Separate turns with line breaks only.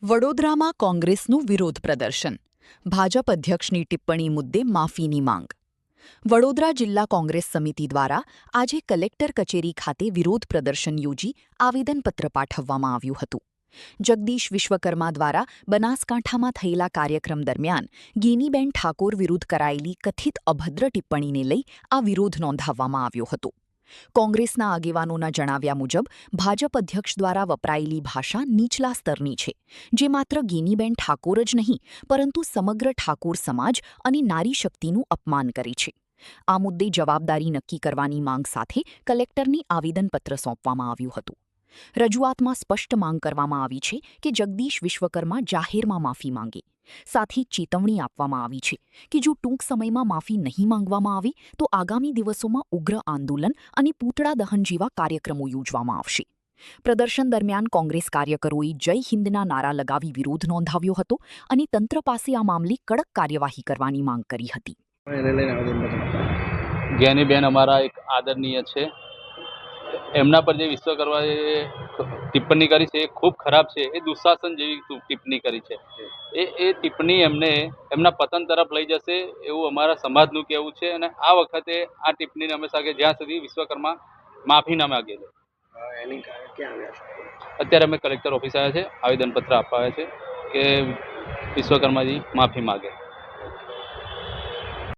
વડોદરામાં કોંગ્રેસનું વિરોધ પ્રદર્શન. ભાજપ અધ્યક્ષની ટિપ્પણી મુદ્દે માફીની માંગ. વડોદરા જિલ્લા કોંગ્રેસ સમિતિ દ્વારા આજે કલેક્ટર કચેરી ખાતે વિરોધ પ્રદર્શન યોજી આવેદનપત્ર પાઠવવામાં આવ્યું હતું. જગદીશ વિશ્વકર્મા દ્વારા બનાસકાંઠામાં થયેલા કાર્યક્રમ દરમિયાન ગેનીબેન ઠાકોર વિરુદ્ધ કરાયેલી કથિત અભદ્ર ટિપ્પણીને લઈ આ વિરોધ નોંધાવવામાં આવ્યો હતો. કોંગ્રેસના આગેવાનોના જણાવ્યા મુજબ ભાજપ અધ્યક્ષ દ્વારા વપરાયેલી ભાષા નીચલા સ્તરની છે, જે માત્ર ગેનીબેન ઠાકોર જ નહીં પરંતુ સમગ્ર ઠાકોર સમાજ અને નારી શક્તિનું અપમાન કરે છે. આ મુદ્દે જવાબદારી નક્કી કરવાની માંગ સાથે કલેક્ટરને આવેદનપત્ર સોંપવામાં આવ્યું હતું. રજૂઆતમાં સ્પષ્ટ માંગ કરવામાં આવી છે કે જગદીશ વિશ્વકર્મા જાહેરમાં માફી માંગે. સાથે ચેતવણી આપવામાં આવી છે કે જો ટૂંક સમયમાં માફી નહીં માંગવામાં આવે તો આગામી દિવસોમાં ઉગ્ર આંદોલન અને પૂતળા દહન જેવા કાર્યક્રમો યોજવામાં આવશે. પ્રદર્શન દરમિયાન કોંગ્રેસ કાર્યકરોએ જય હિન્દના નારા લગાવી વિરોધ નોંધાવ્યો હતો અને તંત્ર પાસે આ મામલે કડક કાર્યવાહી કરવાની માંગ કરી હતી.
જ્ઞાનીબેન અમારા એક આદરણીય છે. એમના પર જે વિશ્વકર્માએ ટિપ્પણી કરી છે એ ખૂબ ખરાબ છે. એ દુશાસન જેવી ટિપ્પણી કરી છે. એ ટિપ્પણી એમને એમના પતન તરફ લઈ જશે એવું અમારા સમાજનું કહેવું છે. અને આ વખતે આ ટિપ્પણીને અમે સાગે જ્યાં સુધી વિશ્વકર્મા માફી ના માગે. અત્યારે અમે કલેક્ટર ઓફિસ આવ્યા છે, આવેદનપત્ર આપવા આવ્યા છે કે વિશ્વકર્માજી માફી માગે.